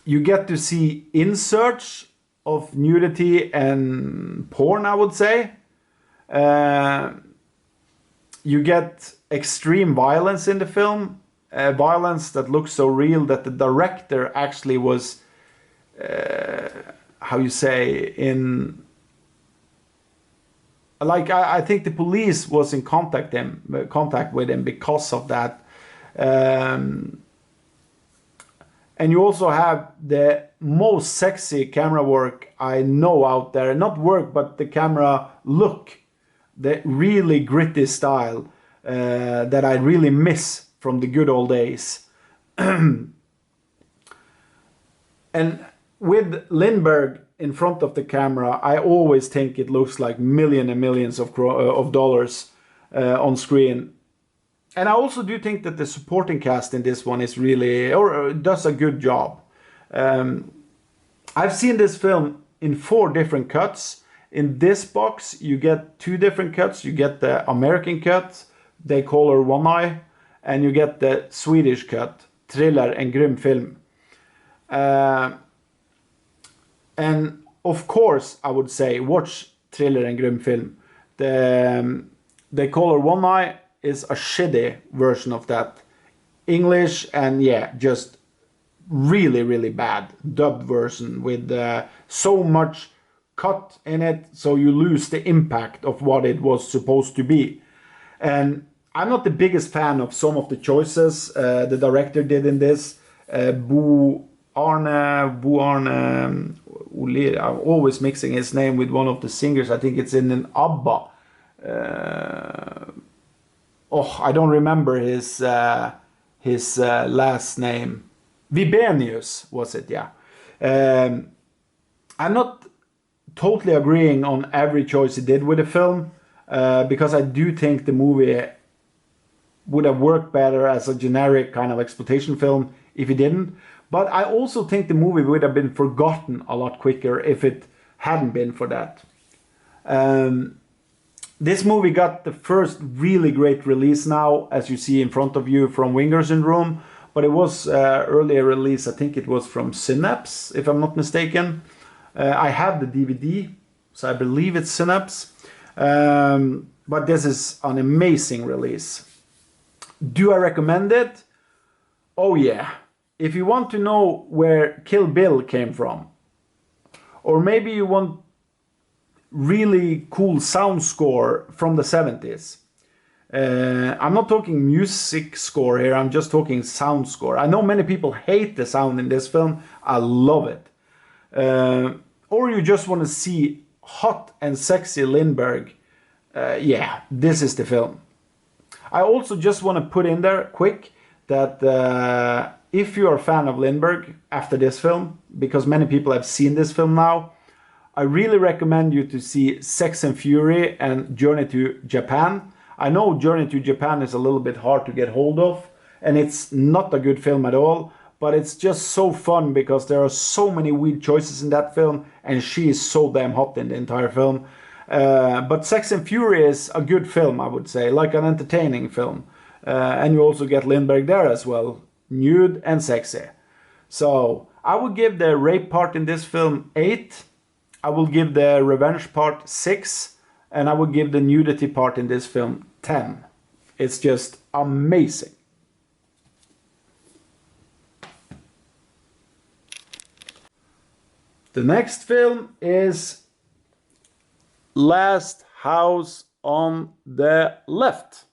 You get to see inserts of nudity and porn, I would say. You get extreme violence in the film, violence that looks so real that the director actually was, I think the police was in contact with him because of that. And you also have the most sexy camera work I know out there. Not work, but the camera look. The really gritty style that I really miss from the good old days. And with Lindbergh in front of the camera, I always think it looks like millions and millions of dollars on screen. And I also do think that the supporting cast in this one is really, or does a good job. I've seen this film in 4 different cuts. In this box, you get 2 different cuts. You get the American cut, they call her One Eye, and you get the Swedish cut, Thriller, en grym film. And of course, I would say, watch Thriller, en grym film. They call her One Eye is a shitty version of that. English, and yeah, just really, really bad dubbed version with so much cut in it, so you lose the impact of what it was supposed to be. And I'm not the biggest fan of some of the choices the director did in this. Bo Arne, I'm always mixing his name with one of the singers. I think it's in an ABBA. I don't remember his last name. Vibenius was it, yeah. I'm not totally agreeing on every choice he did with the film, because I do think the movie would have worked better as a generic kind of exploitation film if he didn't. But I also think the movie would have been forgotten a lot quicker if it hadn't been for that. This movie got the first really great release now, as you see in front of you, from Winger Syndrome. But it was earlier release, I think it was from Synapse, if I'm not mistaken. I have the DVD, so I believe it's Synapse. But this is an amazing release. Do I recommend it? Oh yeah. If you want to know where Kill Bill came from, or maybe you want really cool sound score from the 70s, I'm not talking music score here, I'm just talking sound score. I know many people hate the sound in this film. I love it. Or you just want to see hot and sexy Lindbergh. Yeah, this is the film. I also just want to put in there quick that if you are a fan of Lindbergh after this film, because many people have seen this film now, I really recommend you to see Sex and Fury and Journey to Japan. I know Journey to Japan is a little bit hard to get hold of, and it's not a good film at all, but it's just so fun because there are so many weird choices in that film, and she is so damn hot in the entire film. But Sex and Fury is a good film, I would say, like an entertaining film. And you also get Lindbergh there as well, nude and sexy. So I would give the rape part in this film 8. I will give the revenge part 6. And I would give the nudity part in this film 10. It's just amazing. The next film is Last House on the Left.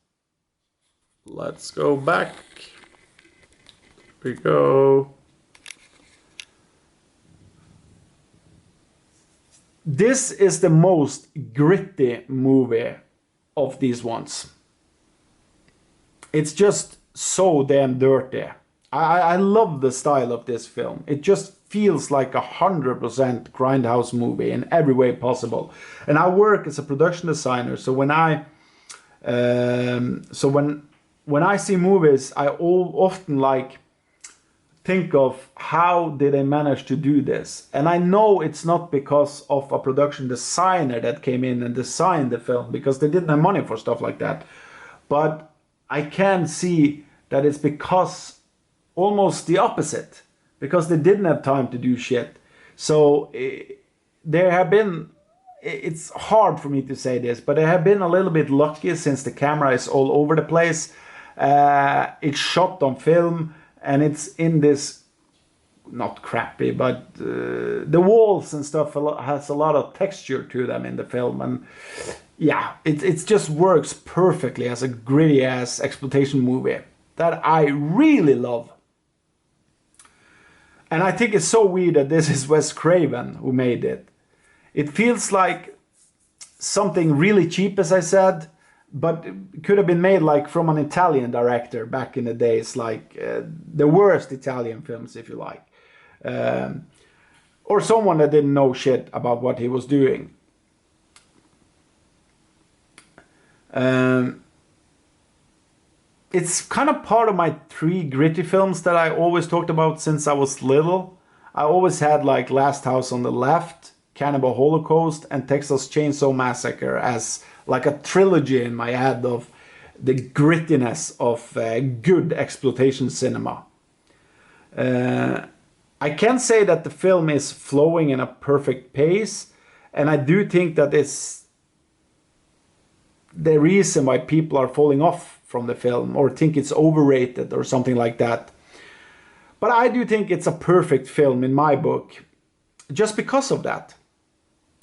Let's go back. Here we go. This is the most gritty movie of these ones. It's just so damn dirty. I love the style of this film. It just feels like 100% grindhouse movie in every way possible. And I work as a production designer, so when I see movies, I often like think of how did they manage to do this. And I know it's not because of a production designer that came in and designed the film, because they didn't have money for stuff like that. But I can see that it's because almost the opposite, because they didn't have time to do shit. So there have been, it's hard for me to say this, but they have been a little bit lucky since the camera is all over the place. It's shot on film, and it's in this, not crappy, but the walls and stuff has a lot of texture to them in the film. And yeah, it just works perfectly as a gritty ass exploitation movie that I really love. And I think it's so weird that this is Wes Craven who made it. It feels like something really cheap, as I said, but it could have been made like from an Italian director back in the days, like the worst Italian films, if you like. Or someone that didn't know shit about what he was doing. It's kind of part of my 3 gritty films that I always talked about since I was little. I always had like Last House on the Left, Cannibal Holocaust, and Texas Chainsaw Massacre as like a trilogy in my head of the grittiness of good exploitation cinema. I can say that the film is flowing in a perfect pace, and I do think that it's the reason why people are falling off from the film or think it's overrated or something like that. But I do think it's a perfect film in my book, just because of that.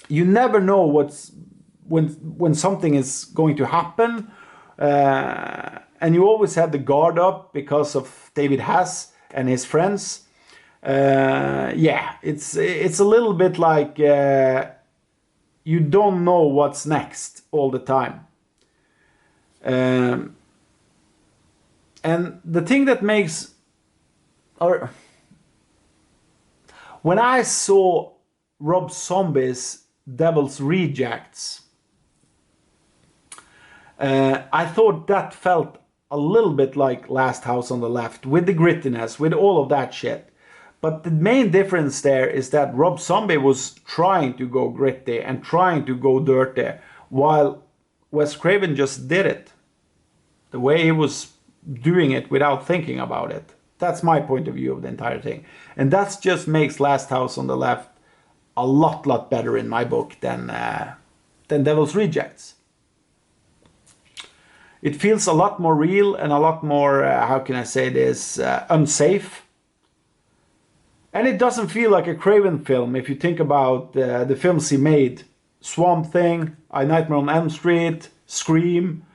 You never know when something is going to happen, and you always have the guard up because of David Hass and his friends. Yeah, it's a little bit like you don't know what's next all the time. And the thing that makes, or when I saw Rob Zombie's Devil's Rejects, I thought that felt a little bit like Last House on the Left, with the grittiness, with all of that shit. But the main difference there is that Rob Zombie was trying to go gritty and trying to go dirty, while Wes Craven just did it. The way he was doing it without thinking about it. That's my point of view of the entire thing. And that just makes Last House on the Left a lot better in my book than Devil's Rejects. It feels a lot more real and a lot more, how can I say this, unsafe. And it doesn't feel like a Craven film if you think about the films he made. Swamp Thing, A Nightmare on Elm Street, Scream.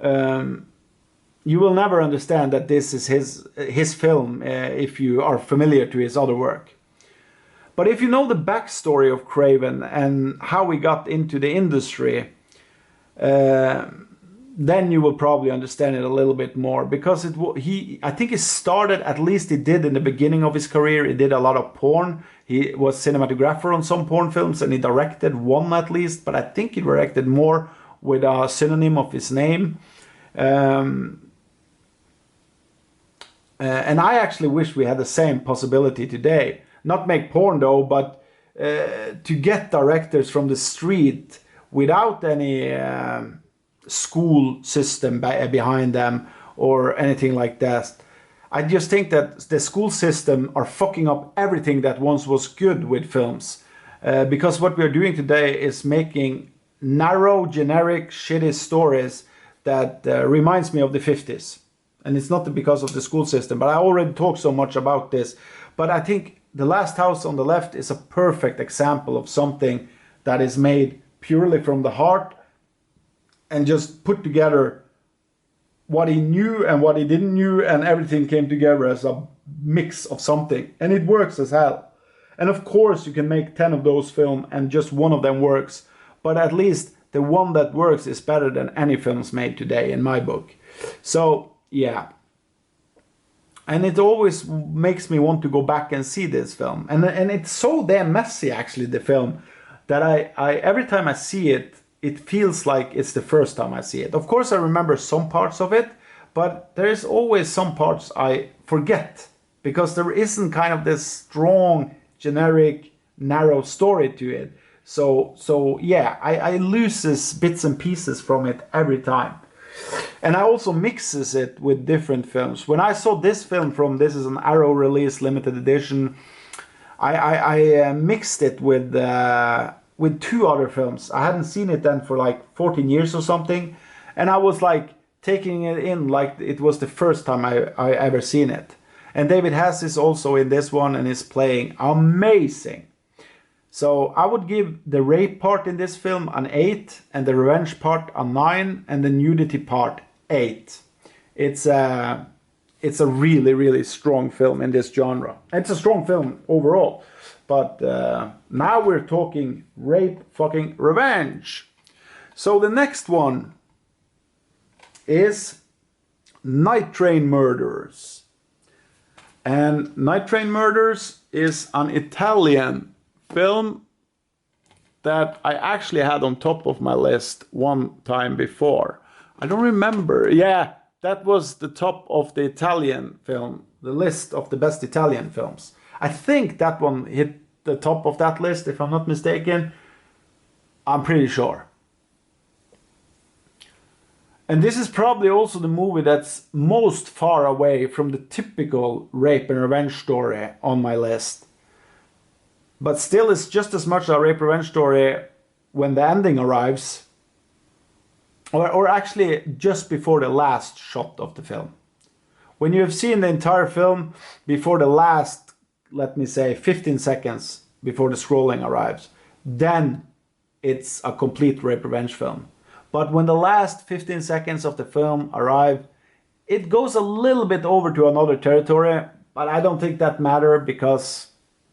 you will never understand that this is his film if you are familiar to his other work. But if you know the backstory of Craven and how he got into the industry, then you will probably understand it a little bit more, because I think he started, at least he did in the beginning of his career, he did a lot of porn. He was cinematographer on some porn films, and he directed one at least, but I think he directed more with a synonym of his name. And I actually wish we had the same possibility today. Not make porn though, but to get directors from the street without any school system behind them or anything like that. I just think that the school system are fucking up everything that once was good with films. Because what we're doing today is making narrow, generic, shitty stories that reminds me of the 50s. And it's not because of the school system, but I already talked so much about this. But I think The Last House on the Left is a perfect example of something that is made purely from the heart and just put together what he knew and what he didn't knew, and everything came together as a mix of something. And it works as hell. And of course you can make 10 of those films and just one of them works. But at least the one that works is better than any films made today in my book. So, yeah. And it always makes me want to go back and see this film. And it's so damn messy, actually, the film, that I every time I see it, it feels like it's the first time I see it. Of course, I remember some parts of it, but there is always some parts I forget, because there isn't kind of this strong, generic, narrow story to it. So yeah, I loses bits and pieces from it every time. And I also mixes it with different films. When I saw this film this is an Arrow release, limited edition, I mixed it with 2 other films. I hadn't seen it then for like 14 years or something. And I was like taking it in like it was the first time I ever seen it. And David Hess is also in this one and is playing amazing. So I would give the rape part in this film an 8, and the revenge part a 9, and the nudity part 8. It's a really, really strong film in this genre. It's a strong film overall. But now we're talking rape fucking revenge. So the next one is Night Train Murders. And Night Train Murders is an Italian film that I actually had on top of my list one time before. I don't remember. Yeah, that was the top of the Italian film, the list of the best Italian films. I think that one hit the top of that list, if I'm not mistaken. I'm pretty sure. And this is probably also the movie that's most far away from the typical rape and revenge story on my list. But still, it's just as much a rape revenge story when the ending arrives. Or actually just before the last shot of the film. When you have seen the entire film before the last, let me say, 15 seconds before the scrolling arrives, then it's a complete rape revenge film. But when the last 15 seconds of the film arrive, it goes a little bit over to another territory, but I don't think that matters because,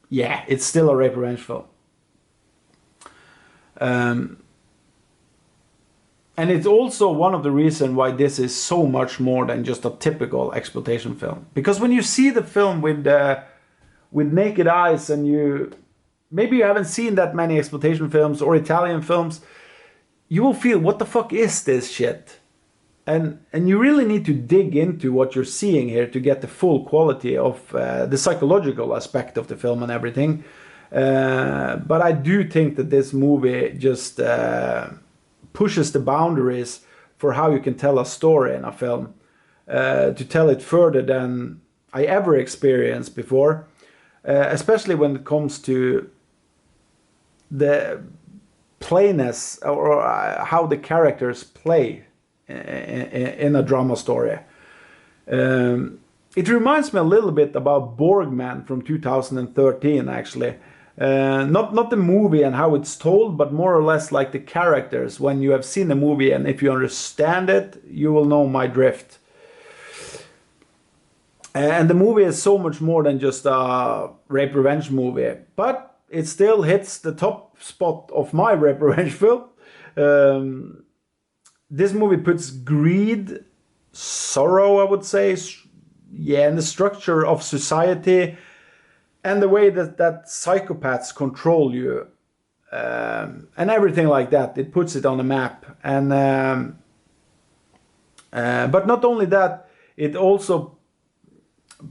yeah, it's still a rape revenge film. And it's also one of the reasons why this is so much more than just a typical exploitation film. Because when you see the film with naked eyes, and maybe you haven't seen that many exploitation films or Italian films, you will feel, what the fuck is this shit? And you really need to dig into what you're seeing here to get the full quality of the psychological aspect of the film and everything. But I do think that this movie just pushes the boundaries for how you can tell a story in a film, to tell it further than I ever experienced before, especially when it comes to the plainness or how the characters play in a drama story. It reminds me a little bit about Borgman from 2013, actually. Not the movie and how it's told, but more or less like the characters. When you have seen the movie and if you understand it, you will know my drift. And the movie is so much more than just a rape revenge movie, but it still hits the top spot of my rape revenge film. This movie puts greed, sorrow, I would say, yeah, and the structure of society and the way that psychopaths control you, and everything like that. It puts it on the map. And but not only that, it also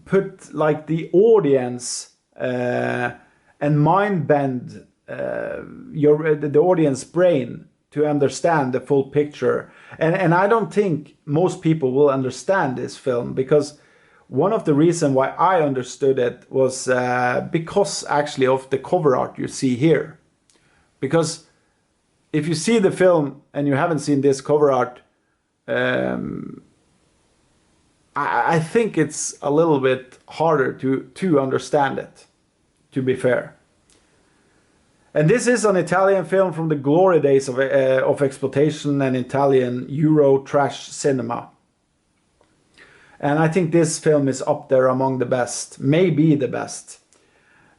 put like the audience and mind bend the audience brain to understand the full picture. And I don't think most people will understand this film, because one of the reasons why I understood it was because actually of the cover art you see here. Because if you see the film and you haven't seen this cover art, I think it's a little bit harder to understand it, to be fair. And this is an Italian film from the glory days of exploitation and Italian Euro trash cinema. And I think this film is up there among the best, maybe the best.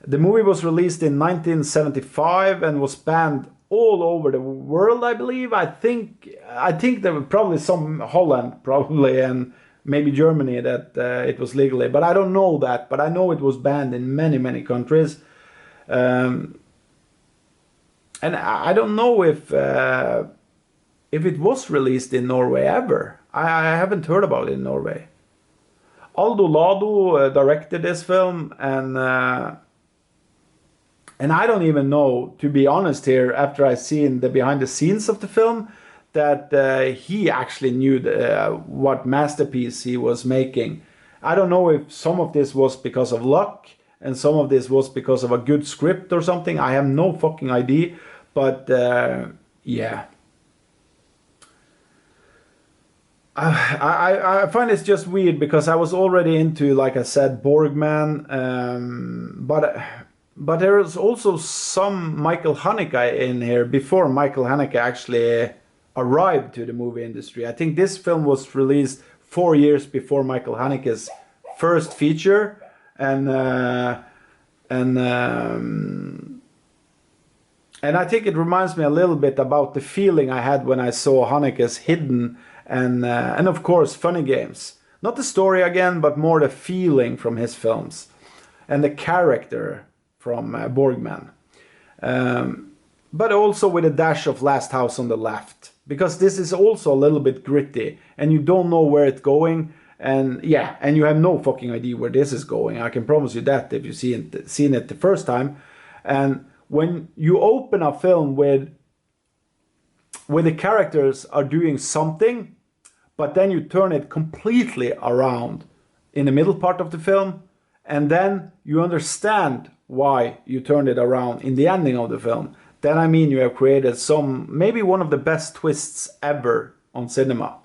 The movie was released in 1975 and was banned all over the world, I believe. I think there were probably some Holland, probably, and maybe Germany that it was legally. But I don't know that. But I know it was banned in many, many countries. And I don't know if it was released in Norway ever. I haven't heard about it in Norway. Aldo Lado directed this film, and I don't even know, to be honest here, after I seen the behind the scenes of the film, that he actually knew what masterpiece he was making. I don't know if some of this was because of luck and some of this was because of a good script or something. I have no fucking idea, but yeah. I find it's just weird because I was already into, like I said, Borgman, but there is also some Michael Haneke in here before Michael Haneke actually arrived to the movie industry. I think this film was released 4 years before Michael Haneke's first feature, and I think it reminds me a little bit about the feeling I had when I saw Haneke's Hidden and of course Funny Games. Not the story again, but more the feeling from his films and the character from Borgman. But also with a dash of Last House on the Left, because this is also a little bit gritty and you don't know where it's going, and yeah, and you have no fucking idea where this is going. I can promise you that if you've seen it the first time. And when you open a film where the characters are doing something, but then you turn it completely around in the middle part of the film, and then you understand why you turned it around in the ending of the film, then I mean you have created maybe one of the best twists ever on cinema.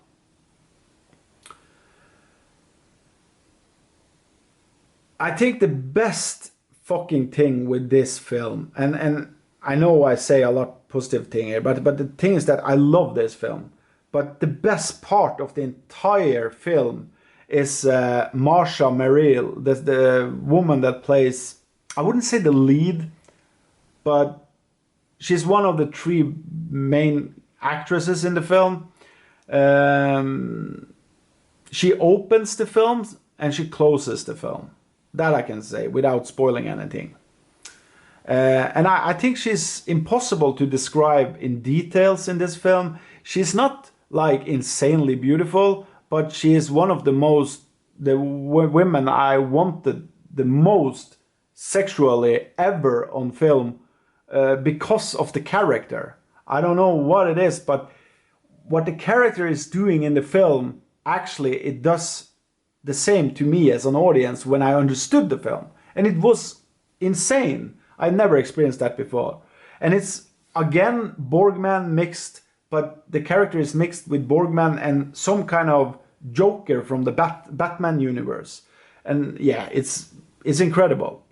I think the best fucking thing with this film, and I know I say a lot positive thing here, but the thing is that I love this film. But the best part of the entire film is Marsha Merrill, the woman that plays, I wouldn't say the lead, but she's one of the 3 main actresses in the film. She opens the film and she closes the film. That I can say without spoiling anything. And I think she's impossible to describe in details in this film. She's not like insanely beautiful, but she is one of the women I wanted the most sexually ever on film, because of the character. I don't know what it is, but what the character is doing in the film, actually it does the same to me as an audience when I understood the film. And it was insane. I've never experienced that before. And it's, again, Borgman mixed, but the character is mixed with Borgman and some kind of Joker from the Batman universe. And yeah, it's incredible.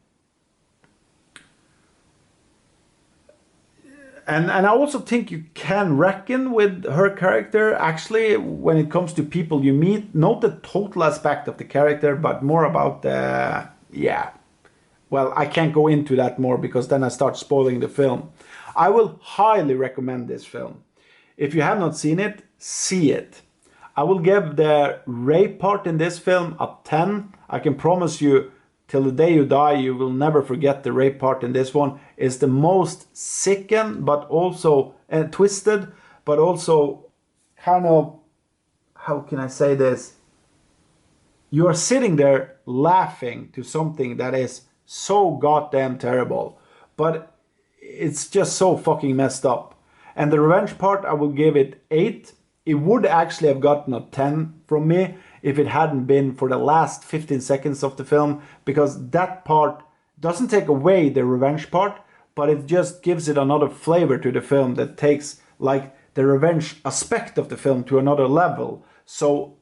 and I also think you can reckon with her character, actually, when it comes to people you meet. Not the total aspect of the character, but more about the, yeah. Well, I can't go into that more because then I start spoiling the film. I will highly recommend this film. If you have not seen it, see it. I will give the rape part in this film a 10. I can promise you, till the day you die, you will never forget the rape part in this one. It's the most sickened, but also twisted, but also kind of, how can I say this? You are sitting there laughing to something that is so goddamn terrible, but it's just so fucking messed up. And the revenge part, I will give it 8. It would actually have gotten a 10 from me if it hadn't been for the last 15 seconds of the film, because that part doesn't take away the revenge part, but it just gives it another flavor to the film that takes like the revenge aspect of the film to another level. So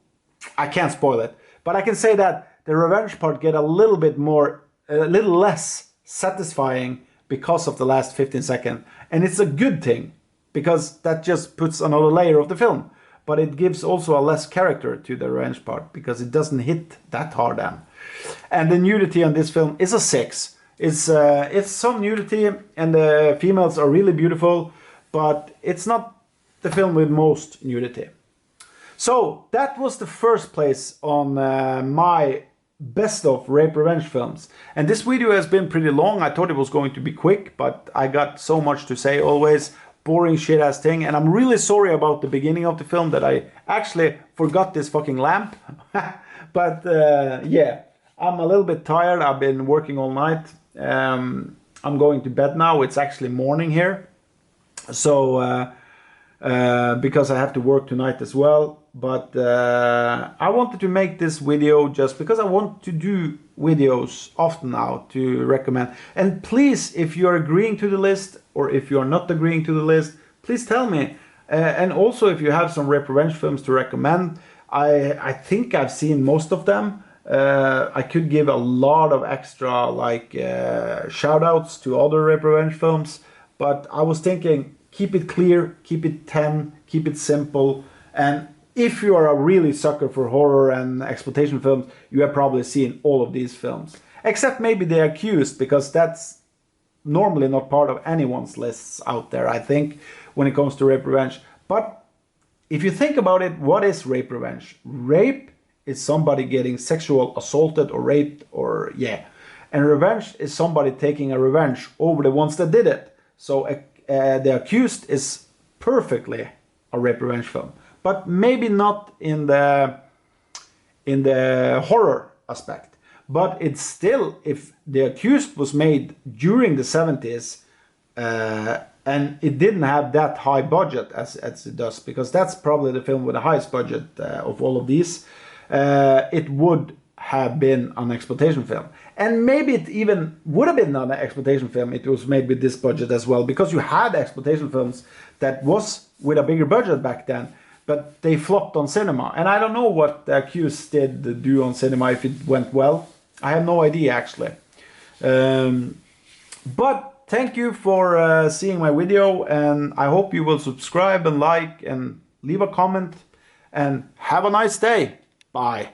I can't spoil it, but I can say that the revenge part get a little bit more, a little less satisfying because of the last 15 seconds. And it's a good thing, because that just puts another layer of the film. But it gives also a less character to the revenge part, because it doesn't hit that hard then. And the nudity on this film is a 6. It's some nudity, and the females are really beautiful, but it's not the film with most nudity. So that was the first place on my best of rape revenge films. And this video has been pretty long. I thought it was going to be quick, but I got so much to say always. Boring shit ass thing. And I'm really sorry about the beginning of the film, that I actually forgot this fucking lamp. But yeah, I'm a little bit tired. I've been working all night. I'm going to bed now. It's actually morning here. So because I have to work tonight as well. But I wanted to make this video just because I want to do videos often now to recommend. And please, if you're agreeing to the list, or if you're not agreeing to the list, please tell me. And also, if you have some rape revenge films to recommend, I think I've seen most of them. I could give a lot of extra like shout outs to other rape revenge films, but I was thinking, keep it clear, keep it 10, keep it simple. And if you are a really sucker for horror and exploitation films, you have probably seen all of these films. Except maybe The Accused, because that's normally not part of anyone's lists out there, I think, when it comes to rape revenge. But if you think about it, what is rape revenge? Rape is somebody getting sexual assaulted or raped, or yeah. And revenge is somebody taking a revenge over the ones that did it. So The Accused is perfectly a rape revenge film, but maybe not in the horror aspect. But it's still, if The Accused was made during the 70s and it didn't have that high budget as it does, because that's probably the film with the highest budget of all of these, it would have been an exploitation film. And maybe it even would have been an exploitation film if it was made with this budget as well, because you had exploitation films that was with a bigger budget back then, but they flopped on cinema. And I don't know what The Accused did do on cinema, if it went well. I have no idea, actually. But thank you for seeing my video, and I hope you will subscribe and like and leave a comment, and have a nice day. Bye.